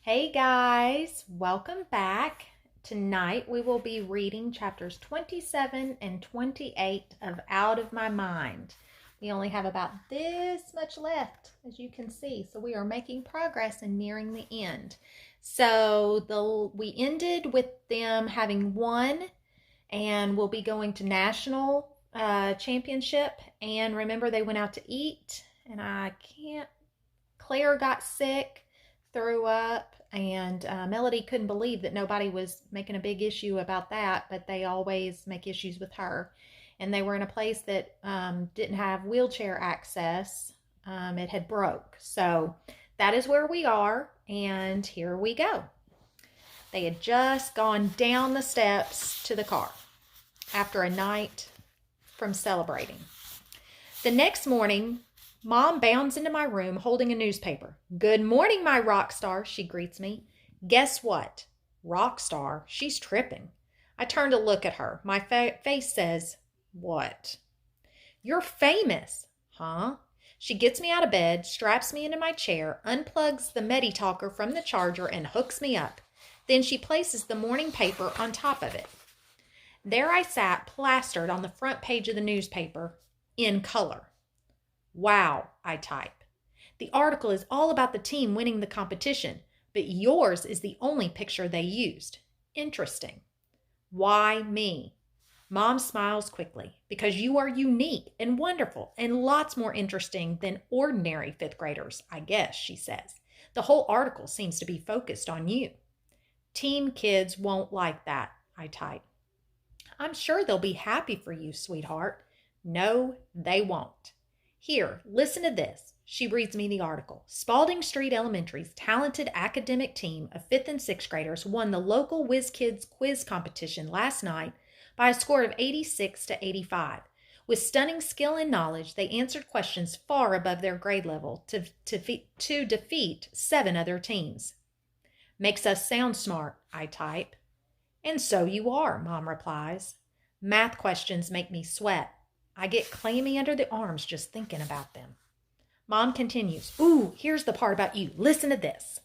Hey guys, welcome back. Tonight we will be reading chapters 27 and 28 of Out of My Mind. We only have about this much left, as you can see, so we are making progress and nearing the end. We ended with them having won, and we'll be going to national championship. And remember, they went out to eat, and Claire got sick, threw up, and Melody couldn't believe that nobody was making a big issue about that, but they always make issues with her. And they were in a place that didn't have wheelchair access. It had broke. So that is where we are, and here we go. They had just gone down the steps to the car after a night from celebrating. The next morning, Mom bounds into my room holding a newspaper. "Good morning, my rock star," she greets me. Guess what? Rock star? She's tripping. I turn to look at her. My face says, "What?" "You're famous." "Huh?" She gets me out of bed, straps me into my chair, unplugs the Medi-Talker from the charger, and hooks me up. Then she places the morning paper on top of it. There I sat, plastered on the front page of the newspaper, in color. "Wow," I type. "The article is all about the team winning the competition, but yours is the only picture they used. Interesting." "Why me?" Mom smiles quickly. "Because you are unique and wonderful and lots more interesting than ordinary fifth graders, I guess," she says. "The whole article seems to be focused on you." "Team kids won't like that," I type. "I'm sure they'll be happy for you, sweetheart." "No, they won't. Here, listen to this." She reads me the article. "Spalding Street Elementary's talented academic team of 5th and 6th graders won the local Whiz Kids quiz competition last night by a score of 86 to 85. With stunning skill and knowledge, they answered questions far above their grade level to defeat 7 other teams." "Makes us sound smart," I type. "And so you are," Mom replies. "Math questions make me sweat. I get clammy under the arms just thinking about them." Mom continues, "Ooh, here's the part about you. Listen to this.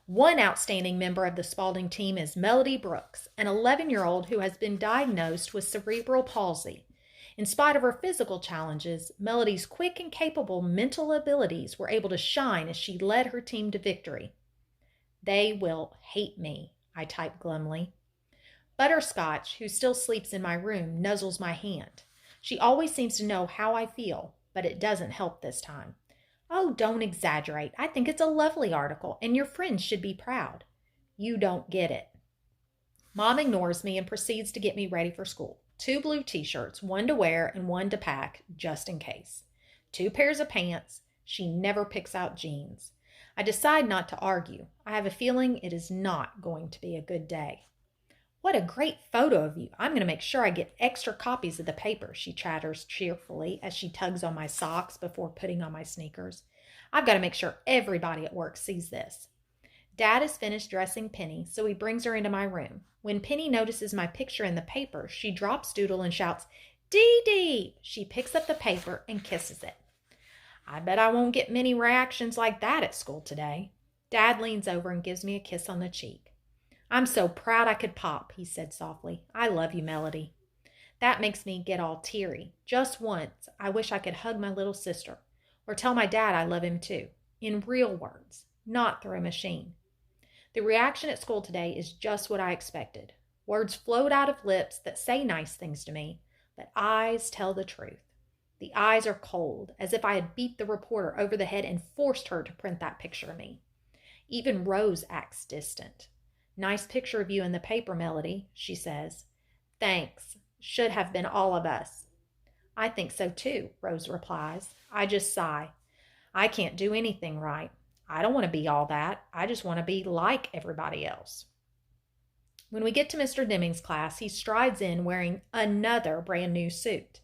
One outstanding member of the Spalding team is Melody Brooks, an 11-year-old who has been diagnosed with cerebral palsy. In spite of her physical challenges, Melody's quick and capable mental abilities were able to shine as she led her team to victory." "They will hate me," I type glumly. Butterscotch, who still sleeps in my room, nuzzles my hand. She always seems to know how I feel, but it doesn't help this time. "Oh, don't exaggerate. I think it's a lovely article, and your friends should be proud." "You don't get it." Mom ignores me and proceeds to get me ready for school. 2 blue t-shirts, one to wear and one to pack, just in case. 2 pairs of pants. She never picks out jeans. I decide not to argue. I have a feeling it is not going to be a good day. "What a great photo of you. I'm going to make sure I get extra copies of the paper," she chatters cheerfully as she tugs on my socks before putting on my sneakers. "I've got to make sure everybody at work sees this." Dad has finished dressing Penny, so he brings her into my room. When Penny notices my picture in the paper, she drops Doodle and shouts, "Dee Dee!" She picks up the paper and kisses it. I bet I won't get many reactions like that at school today. Dad leans over and gives me a kiss on the cheek. "I'm so proud I could pop," he said softly. "I love you, Melody." That makes me get all teary. Just once, I wish I could hug my little sister, or tell my dad I love him too, in real words, not through a machine. The reaction at school today is just what I expected. Words float out of lips that say nice things to me, but eyes tell the truth. The eyes are cold, as if I had beat the reporter over the head and forced her to print that picture of me. Even Rose acts distant. "Nice picture of you in the paper, Melody," she says. "Thanks. Should have been all of us." "I think so too," Rose replies. I just sigh. I can't do anything right. I don't want to be all that. I just want to be like everybody else. When we get to Mr. Deming's class, he strides in wearing another brand new suit.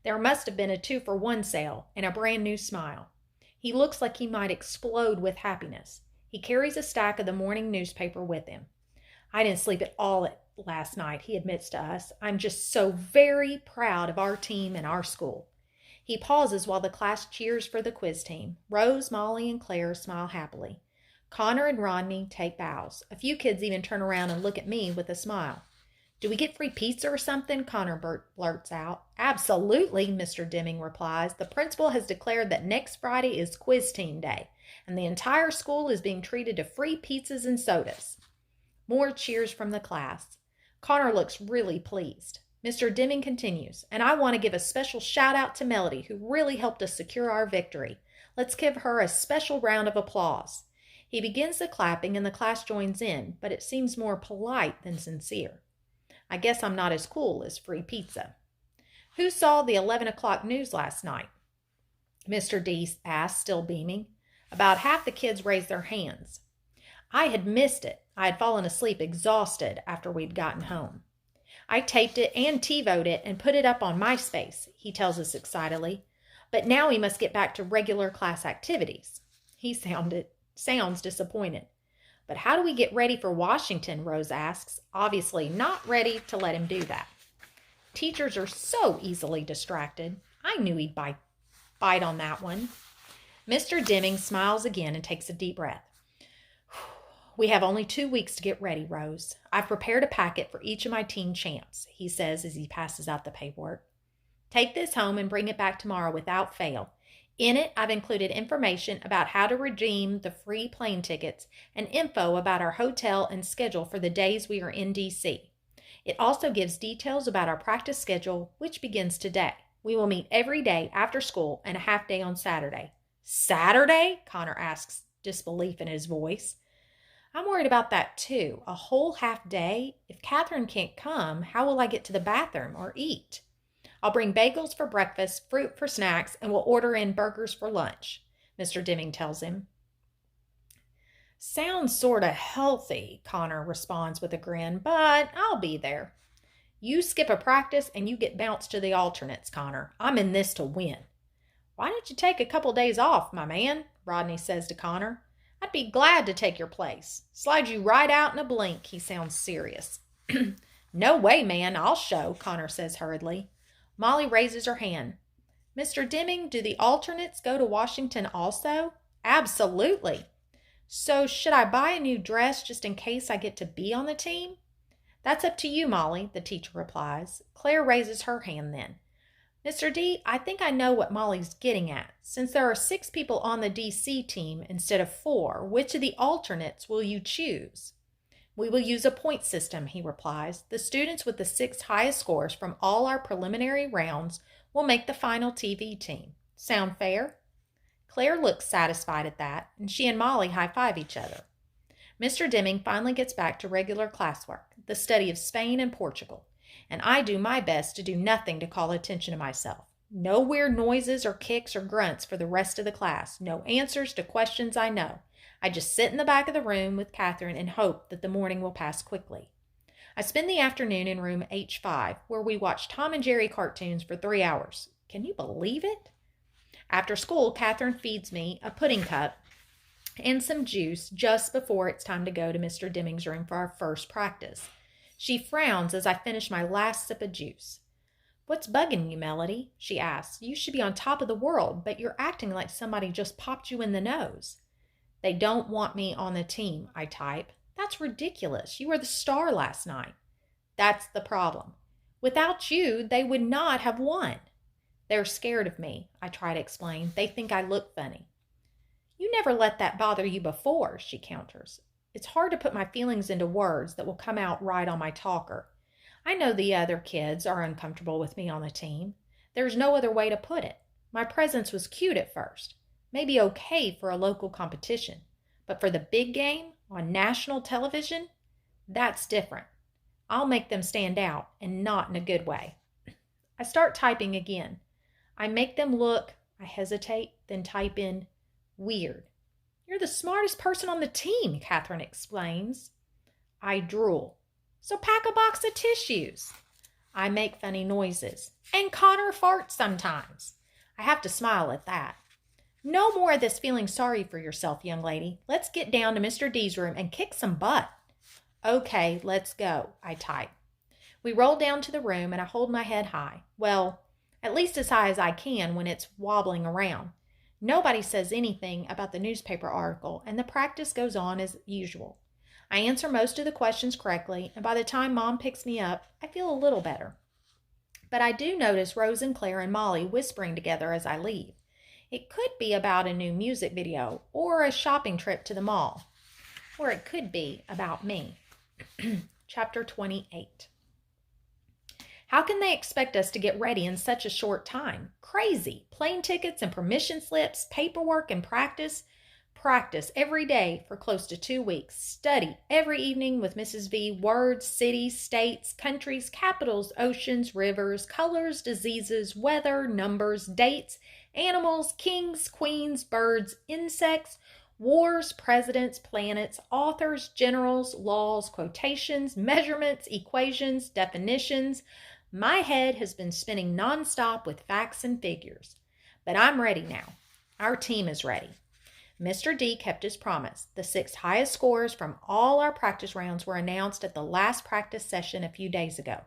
There must have been a 2-for-1 sale and a brand new smile. He looks like he might explode with happiness. He carries a stack of the morning newspaper with him. "I didn't sleep at all last night," he admits to us. "I'm just so very proud of our team and our school." He pauses while the class cheers for the quiz team. Rose, Molly, and Claire smile happily. Connor and Rodney take bows. A few kids even turn around and look at me with a smile. Do we get free pizza or something? Connor blurts out. Absolutely, Mr. Deming replies. The principal has declared that next Friday is quiz team day, and the entire school is being treated to free pizzas and sodas. More cheers from the class. Connor looks really pleased. Mr. Deming continues, and I want to give a special shout out to Melody, who really helped us secure our victory. Let's give her a special round of applause. He begins the clapping and the class joins in, but it seems more polite than sincere. I guess I'm not as cool as free pizza. Who saw the 11 o'clock news last night? Mr. D asked, still beaming. About half the kids raised their hands. I had missed it. I had fallen asleep exhausted after we'd gotten home. I taped it and TiVoed it and put it up on MySpace, he tells us excitedly. But now we must get back to regular class activities. He sounds disappointed. But how do we get ready for Washington, Rose asks, obviously not ready to let him do that. Teachers are so easily distracted. I knew he'd bite on that one. Mr. Deming smiles again and takes a deep breath. We have only 2 weeks to get ready, Rose. I've prepared a packet for each of my teen champs, he says as he passes out the paperwork. Take this home and bring it back tomorrow without fail. In it, I've included information about how to redeem the free plane tickets and info about our hotel and schedule for the days we are in D.C. It also gives details about our practice schedule, which begins today. We will meet every day after school and a half day on Saturday. Saturday? Connor asks, disbelief in his voice. I'm worried about that too. A whole half day? If Catherine can't come, how will I get to the bathroom or eat? I'll bring bagels for breakfast, fruit for snacks, and we'll order in burgers for lunch, Mr. Deming tells him. Sounds sort of healthy, Connor responds with a grin, but I'll be there. You skip a practice and you get bounced to the alternates, Connor. I'm in this to win. Why don't you take a couple days off, my man? Rodney says to Connor. I'd be glad to take your place. Slide you right out in a blink, he sounds serious. No way, man, I'll show, Connor says hurriedly. Molly raises her hand. Mr. Deming, do the alternates go to Washington also? Absolutely. So should I buy a new dress just in case I get to be on the team? That's up to you, Molly, the teacher replies. Claire raises her hand then. Mr. D, I think I know what Molly's getting at. Since there are 6 people on the DC team instead of 4, which of the alternates will you choose? We will use a point system, he replies. The students with the 6 highest scores from all our preliminary rounds will make the final TV team. Sound fair? Claire looks satisfied at that, and she and Molly high-five each other. Mr. Deming finally gets back to regular classwork, the study of Spain and Portugal, and I do my best to do nothing to call attention to myself. No weird noises or kicks or grunts for the rest of the class. No answers to questions I know. I just sit in the back of the room with Catherine and hope that the morning will pass quickly. I spend the afternoon in room H5, where we watch Tom and Jerry cartoons for 3 hours. Can you believe it? After school, Catherine feeds me a pudding cup and some juice just before it's time to go to Mr. Deming's room for our first practice. She frowns as I finish my last sip of juice. What's bugging you, Melody? She asks. You should be on top of the world, but you're acting like somebody just popped you in the nose. They don't want me on the team, I type. That's ridiculous. You were the star last night. That's the problem. Without you, they would not have won. They're scared of me, I try to explain. They think I look funny. You never let that bother you before, she counters. It's hard to put my feelings into words that will come out right on my talker. I know the other kids are uncomfortable with me on the team. There's no other way to put it. My presence was cute at first. Maybe okay for a local competition. But for the big game on national television, that's different. I'll make them stand out, and not in a good way. I start typing again. I make them look, I hesitate, then type in, weird. You're the smartest person on the team, Catherine explains. I drool. So pack a box of tissues. I make funny noises. And Connor farts sometimes. I have to smile at that. No more of this feeling sorry for yourself, young lady. Let's get down to Mr. D's room and kick some butt. Okay, let's go, I type. We roll down to the room and I hold my head high. Well, at least as high as I can when it's wobbling around. Nobody says anything about the newspaper article, and the practice goes on as usual. I answer most of the questions correctly, and by the time Mom picks me up, I feel a little better. But I do notice Rose and Claire and Molly whispering together as I leave. It could be about a new music video or a shopping trip to the mall, or it could be about me. Chapter 28. How can they expect us to get ready in such a short time? Crazy. Plane tickets and permission slips, paperwork and practice. Practice every day for close to 2 weeks. Study every evening with Mrs. V. Words, cities, states, countries, capitals, oceans, rivers, colors, diseases, weather, numbers, dates, animals, kings, queens, birds, insects, wars, presidents, planets, authors, generals, laws, quotations, measurements, equations, definitions. My head has been spinning nonstop with facts and figures. But I'm ready now. Our team is ready. Mr. D kept his promise. The 6 highest scores from all our practice rounds were announced at the last practice session a few days ago.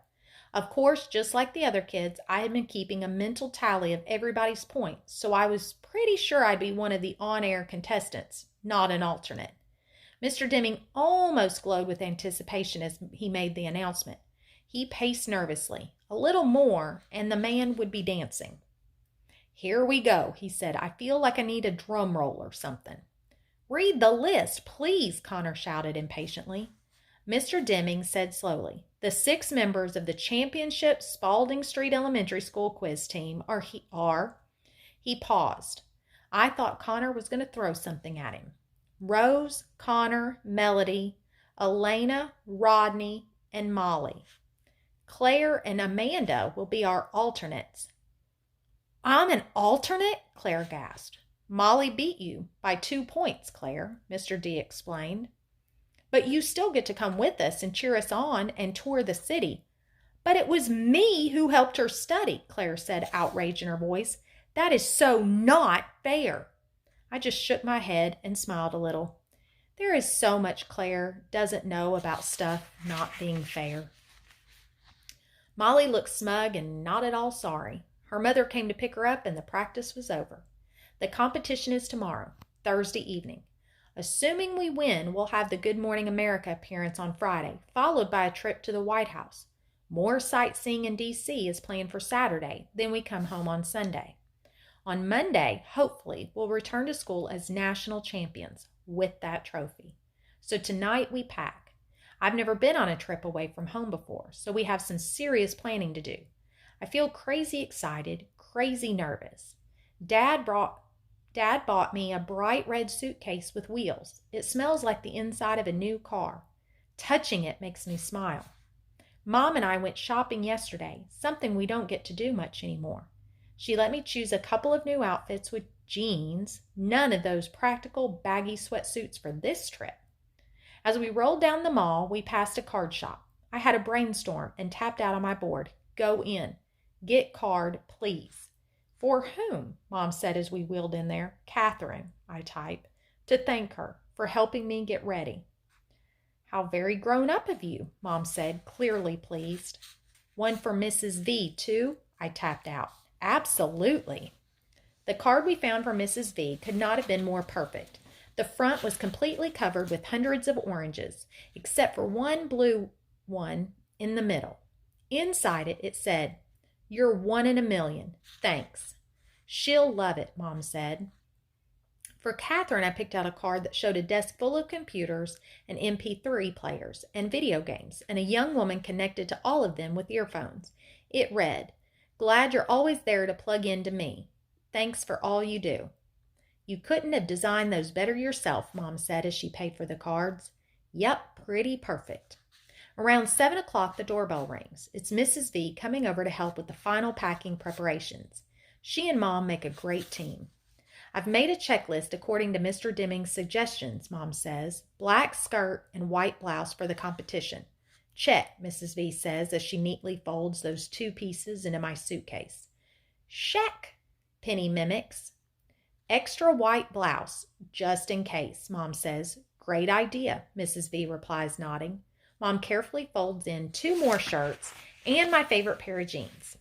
Of course, just like the other kids, I had been keeping a mental tally of everybody's points, so I was pretty sure I'd be one of the on-air contestants, not an alternate. Mr. Deming almost glowed with anticipation as he made the announcement. He paced nervously. A little more, and the man would be dancing. "Here we go," he said. "I feel like I need a drum roll or something." "Read the list, please," Connor shouted impatiently. Mr. Deming said slowly, "The 6 members of the Championship Spalding Street Elementary School quiz team are." He paused. I thought Connor was going to throw something at him. "Rose, Connor, Melody, Elena, Rodney, and Molly. Claire and Amanda will be our alternates." "I'm an alternate?" Claire gasped. "Molly beat you by 2 points, Claire," Mr. D explained. "But you still get to come with us and cheer us on and tour the city." "But it was me who helped her study," Claire said, outrage in her voice. "That is so not fair." I just shook my head and smiled a little. There is so much Claire doesn't know about stuff not being fair. Molly looked smug and not at all sorry. Her mother came to pick her up and the practice was over. The competition is tomorrow, Thursday evening. Assuming we win, we'll have the Good Morning America appearance on Friday, followed by a trip to the White House. More sightseeing in D.C. is planned for Saturday, then we come home on Sunday. On Monday, hopefully, we'll return to school as national champions with that trophy. So tonight we pack. I've never been on a trip away from home before, so we have some serious planning to do. I feel crazy excited, crazy nervous. Dad bought me a bright red suitcase with wheels. It smells like the inside of a new car. Touching it makes me smile. Mom and I went shopping yesterday, something we don't get to do much anymore. She let me choose a couple of new outfits with jeans, none of those practical baggy sweatsuits for this trip. As we rolled down the mall, we passed a card shop. I had a brainstorm and tapped out on my board, "Go in. Get card, please." "For whom?" Mom said as we wheeled in there. "Catherine," I typed, "to thank her for helping me get ready." "How very grown up of you," Mom said, clearly pleased. "One for Mrs. V, too?" I tapped out. "Absolutely." The card we found for Mrs. V could not have been more perfect. The front was completely covered with hundreds of oranges, except for one blue one in the middle. Inside it, it said, "You're 1 in a million. Thanks." "She'll love it," Mom said. For Catherine, I picked out a card that showed a desk full of computers and MP3 players and video games, and a young woman connected to all of them with earphones. It read, "Glad you're always there to plug into me. Thanks for all you do." "You couldn't have designed those better yourself," Mom said as she paid for the cards. "Yep, pretty perfect." Around 7 o'clock, the doorbell rings. It's Mrs. V coming over to help with the final packing preparations. She and Mom make a great team. "I've made a checklist according to Mr. Deming's suggestions," Mom says. "Black skirt and white blouse for the competition." "Check," Mrs. V says as she neatly folds those 2 pieces into my suitcase. "Check," Penny mimics. "Extra white blouse, just in case," Mom says. "Great idea," Mrs. V replies, nodding. Mom carefully folds in 2 more shirts and my favorite pair of jeans.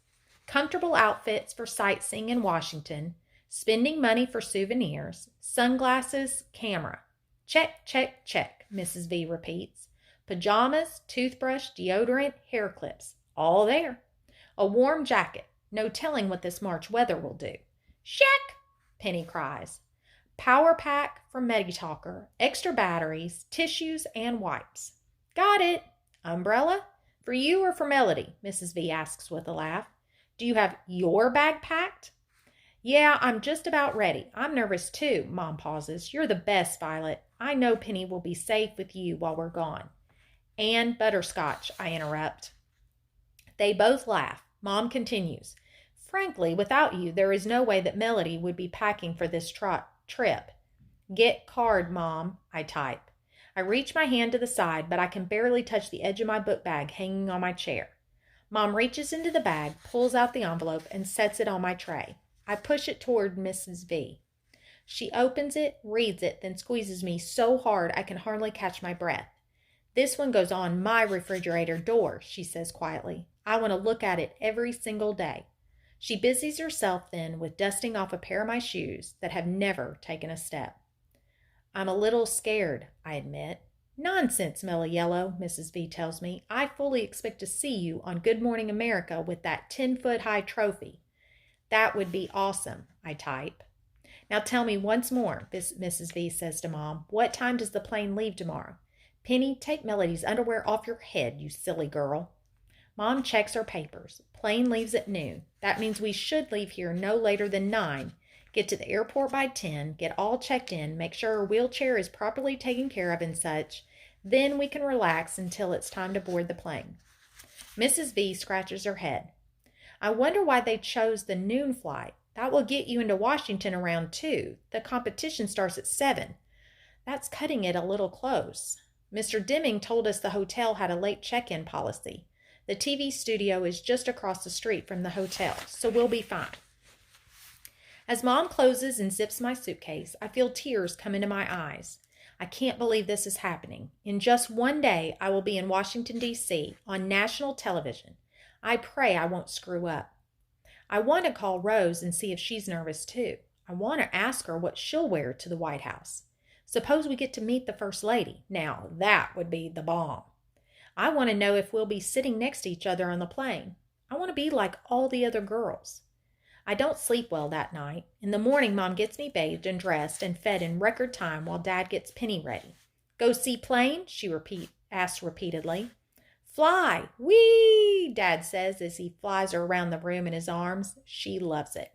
Comfortable outfits for sightseeing in Washington, Spending money for souvenirs, sunglasses, camera. Check, check, check, Mrs. V repeats. Pajamas, toothbrush, deodorant, hair clips. All there. A warm jacket. No telling what this March weather will do. Check, Penny cries. Power pack from MediTalker, extra batteries, tissues, and wipes. Got it. Umbrella? For you or for Melody? Mrs. V asks with a laugh. Do you have your bag packed? Yeah, I'm just about ready. I'm nervous too, Mom pauses. You're the best, Violet. I know Penny will be safe with you while we're gone. And butterscotch, I interrupt. They both laugh. Mom continues. Frankly, without you, there is no way that Melody would be packing for this trip. Get card, Mom, I type. I reach my hand to the side, but I can barely touch the edge of my book bag hanging on my chair. Mom reaches into the bag, pulls out the envelope, and sets it on my tray. I push it toward Mrs. V. She opens it, reads it, then squeezes me so hard I can hardly catch my breath. This one goes on my refrigerator door, she says quietly. I want to look at it every single day. She busies herself then with dusting off a pair of my shoes that have never taken a step. I'm a little scared, I admit. Nonsense, Mellow, Mrs. V tells me. I fully expect to see you on Good Morning America with that 10-foot-high trophy. That would be awesome, I type. Now tell me once more, Mrs. V says to Mom, what time does the plane leave tomorrow? Penny, take Melody's underwear off your head, you silly girl. Mom checks her papers. Plane leaves at noon. That means we should leave here no later than 9, get to the airport by 10, get all checked in, make sure her wheelchair is properly taken care of and such. Then we can relax until it's time to board the plane. Mrs. V scratches her head. I wonder why they chose the noon flight. That will get you into Washington around 2. The competition starts at 7. That's cutting it a little close. Mr. Deming told us the hotel had a late check-in policy. The TV studio is just across the street from the hotel, so we'll be fine. As Mom closes and zips my suitcase, I feel tears come into my eyes. I can't believe this is happening. In just one day, I will be in Washington, D.C., on national television. I pray I won't screw up. I want to call Rose and see if she's nervous too. I want to ask her what she'll wear to the White House. Suppose we get to meet the First Lady. Now, that would be the bomb. I want to know if we'll be sitting next to each other on the plane. I want to be like all the other girls. I don't sleep well that night. In the morning, Mom gets me bathed and dressed and fed in record time while Dad gets Penny ready. Go see plane? She asks repeatedly. Fly! Whee! Dad says as he flies her around the room in his arms. She loves it.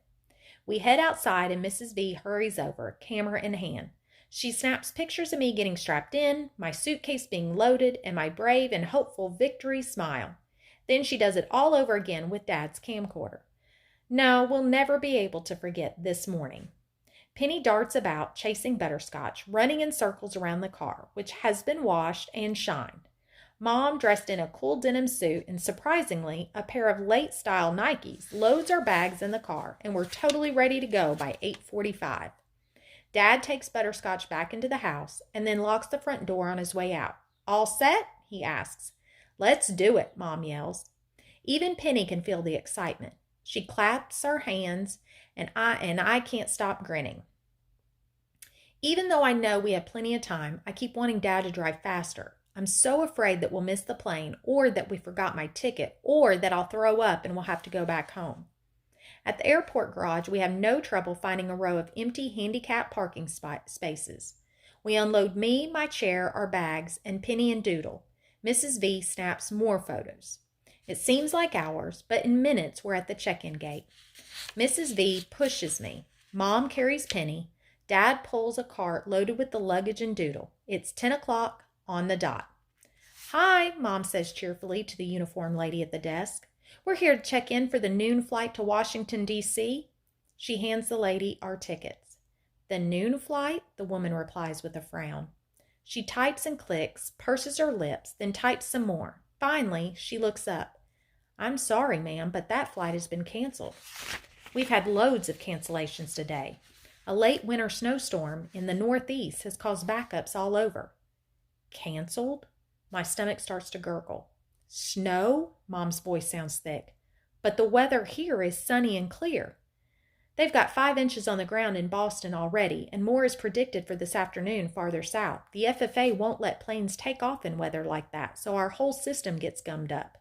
We head outside and Mrs. V hurries over, camera in hand. She snaps pictures of me getting strapped in, my suitcase being loaded, and my brave and hopeful victory smile. Then she does it all over again with Dad's camcorder. No, we'll never be able to forget this morning. Penny darts about, chasing butterscotch, running in circles around the car, which has been washed and shined. Mom, dressed in a cool denim suit and, surprisingly, a pair of late-style Nikes, loads our bags in the car, and we're totally ready to go by 8:45. Dad takes Butterscotch back into the house and then locks the front door on his way out. All set? He asks. Let's do it, Mom yells. Even Penny can feel the excitement. She claps her hands, and I can't stop grinning. Even though I know we have plenty of time, I keep wanting Dad to drive faster. I'm so afraid that we'll miss the plane, or that we forgot my ticket, or that I'll throw up and we'll have to go back home. At the airport garage, we have no trouble finding a row of empty handicap parking spaces. We unload me, my chair, our bags, and Penny and Doodle. Mrs. V snaps more photos. It seems like hours, but in minutes we're at the check-in gate. Mrs. V pushes me. Mom carries Penny. Dad pulls a cart loaded with the luggage and Doodle. It's 10 o'clock on the dot. Hi, Mom says cheerfully to the uniformed lady at the desk. We're here to check in for the noon flight to Washington, D.C. She hands the lady our tickets. The noon flight? The woman replies with a frown. She types and clicks, purses her lips, then types some more. Finally, she looks up. I'm sorry, ma'am, but that flight has been canceled. We've had loads of cancellations today. A late winter snowstorm in the Northeast has caused backups all over. Canceled? My stomach starts to gurgle. Snow? Mom's voice sounds thick. But the weather here is sunny and clear. They've got 5 inches on the ground in Boston already, and more is predicted for this afternoon farther south. The FFA won't let planes take off in weather like that, so our whole system gets gummed up.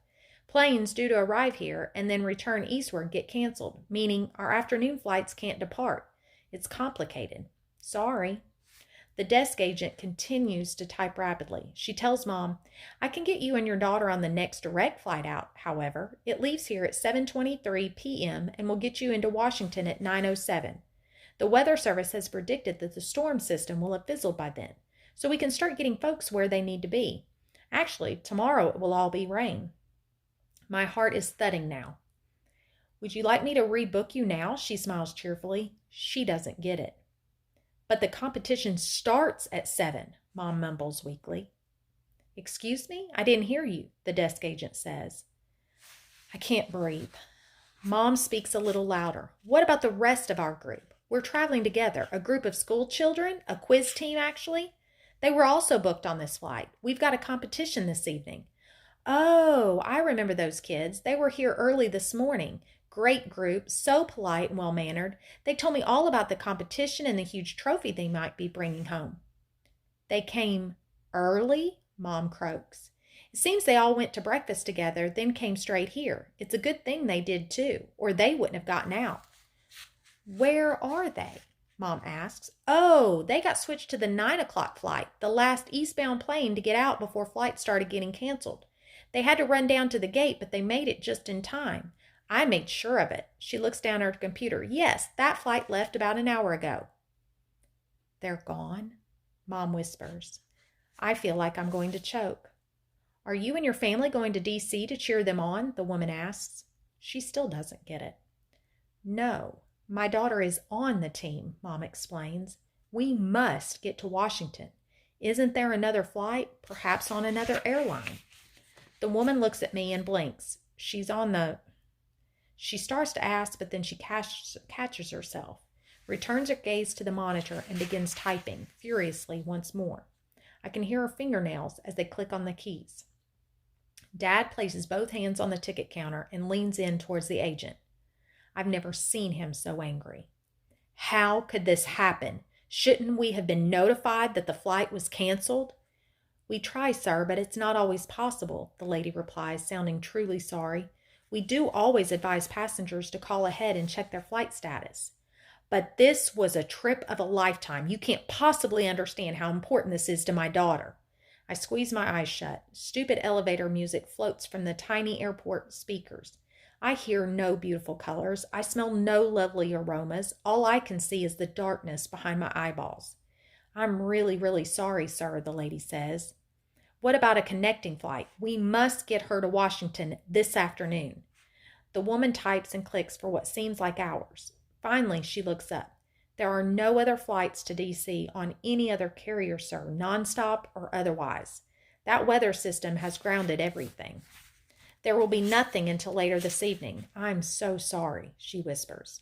Planes due to arrive here and then return eastward get canceled, meaning our afternoon flights can't depart. It's complicated. Sorry. The desk agent continues to type rapidly. She tells Mom, I can get you and your daughter on the next direct flight out, however. It leaves here at 7:23 p.m. and will get you into Washington at 9:07. The Weather Service has predicted that the storm system will have fizzled by then, so we can start getting folks where they need to be. Actually, tomorrow it will all be rain. My heart is thudding now. Would you like me to rebook you now? She smiles cheerfully. She doesn't get it. But the competition starts at 7, Mom mumbles weakly. Excuse me? I didn't hear you, the desk agent says. I can't breathe. Mom speaks a little louder. What about the rest of our group? We're traveling together, a group of school children, a quiz team actually. They were also booked on this flight. We've got a competition this evening. Oh, I remember those kids. They were here early this morning. Great group, so polite and well-mannered. They told me all about the competition and the huge trophy they might be bringing home. They came early? Mom croaks. It seems they all went to breakfast together, then came straight here. It's a good thing they did too, or they wouldn't have gotten out. Where are they? Mom asks. Oh, they got switched to the 9 o'clock flight, the last eastbound plane to get out before flights started getting canceled. They had to run down to the gate, but they made it just in time. I made sure of it. She looks down at her computer. Yes, that flight left about an hour ago. They're gone, Mom whispers. I feel like I'm going to choke. Are you and your family going to D.C. to cheer them on? The woman asks. She still doesn't get it. No, my daughter is on the team, Mom explains. We must get to Washington. Isn't there another flight, perhaps on another airline? The woman looks at me and blinks. She starts to ask, but then she catches herself, returns her gaze to the monitor, and begins typing furiously once more. I can hear her fingernails as they click on the keys. Dad places both hands on the ticket counter and leans in towards the agent. I've never seen him so angry. How could this happen? Shouldn't we have been notified that the flight was canceled? We try, sir, but it's not always possible, the lady replies, sounding truly sorry. We do always advise passengers to call ahead and check their flight status. But this was a trip of a lifetime. You can't possibly understand how important this is to my daughter. I squeeze my eyes shut. Stupid elevator music floats from the tiny airport speakers. I hear no beautiful colors. I smell no lovely aromas. All I can see is the darkness behind my eyeballs. I'm really, really sorry, sir, the lady says. What about a connecting flight? We must get her to Washington this afternoon. The woman types and clicks for what seems like hours. Finally, she looks up. There are no other flights to D.C. on any other carrier, sir, nonstop or otherwise. That weather system has grounded everything. There will be nothing until later this evening. I'm so sorry, she whispers.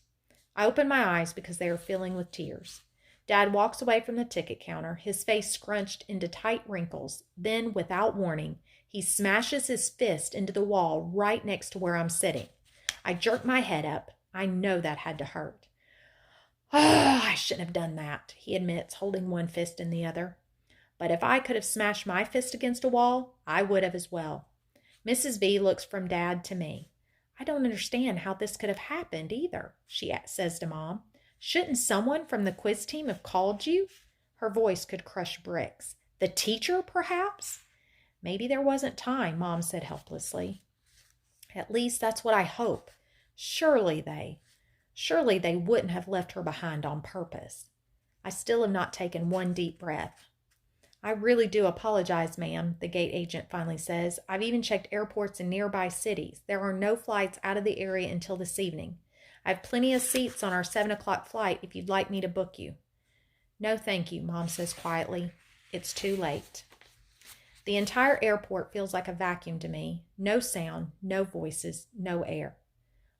I open my eyes because they are filling with tears. Dad walks away from the ticket counter, his face scrunched into tight wrinkles. Then, without warning, he smashes his fist into the wall right next to where I'm sitting. I jerk my head up. I know that had to hurt. Oh, I shouldn't have done that, he admits, holding one fist in the other. But if I could have smashed my fist against a wall, I would have as well. Mrs. B looks from Dad to me. I don't understand how this could have happened either, she says to Mom. Shouldn't someone from the quiz team have called you? Her voice could crush bricks. The teacher, perhaps? Maybe there wasn't time, Mom said helplessly. At least that's what I hope. Surely they wouldn't have left her behind on purpose. I still have not taken one deep breath. I really do apologize, ma'am, the gate agent finally says. I've even checked airports in nearby cities. There are no flights out of the area until this evening. I have plenty of seats on our 7 o'clock flight if you'd like me to book you. No, thank you, Mom says quietly. It's too late. The entire airport feels like a vacuum to me. No sound, no voices, no air.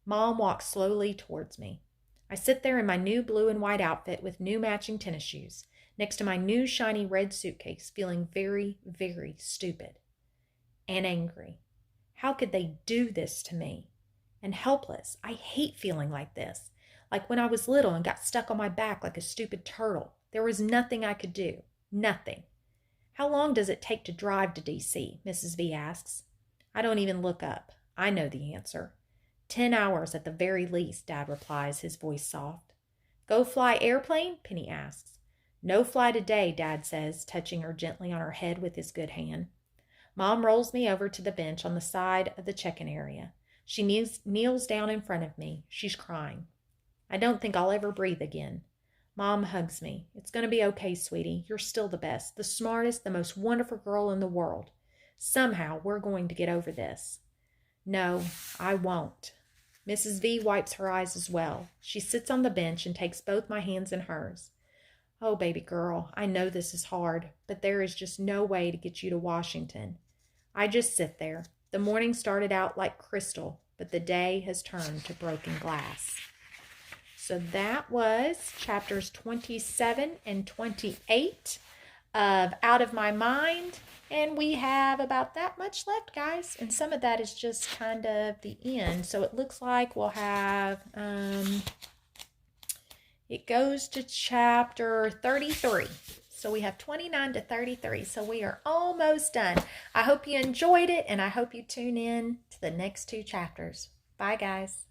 Mom walks slowly towards me. I sit there in my new blue and white outfit with new matching tennis shoes, next to my new shiny red suitcase, feeling very, very stupid and angry. How could they do this to me? And helpless. I hate feeling like this, Like when I was little and got stuck on my back like a stupid turtle. There was nothing I could do. Nothing. How long does it take to drive to D.C.? Mrs. V asks. I don't even look up. I know the answer. 10 hours at the very least, Dad replies, his voice soft. Go fly airplane? Penny asks. No fly today, Dad says, touching her gently on her head with his good hand. Mom rolls me over to the bench on the side of the check-in area. She kneels down in front of me. She's crying. I don't think I'll ever breathe again. Mom hugs me. It's going to be okay, sweetie. You're still the best, the smartest, the most wonderful girl in the world. Somehow we're going to get over this. No, I won't. Mrs. V wipes her eyes as well. She sits on the bench and takes both my hands in hers. Oh, baby girl, I know this is hard, but there is just no way to get you to Washington. I just sit there. The morning started out like crystal, but the day has turned to broken glass. So that was chapters 27 and 28 of Out of My Mind. And we have about that much left, guys. And some of that is just kind of the end. So it looks like we'll have, it goes to chapter 33. So we have 29 to 33. So we are almost done. I hope you enjoyed it, and I hope you tune in to the next 2 chapters. Bye, guys.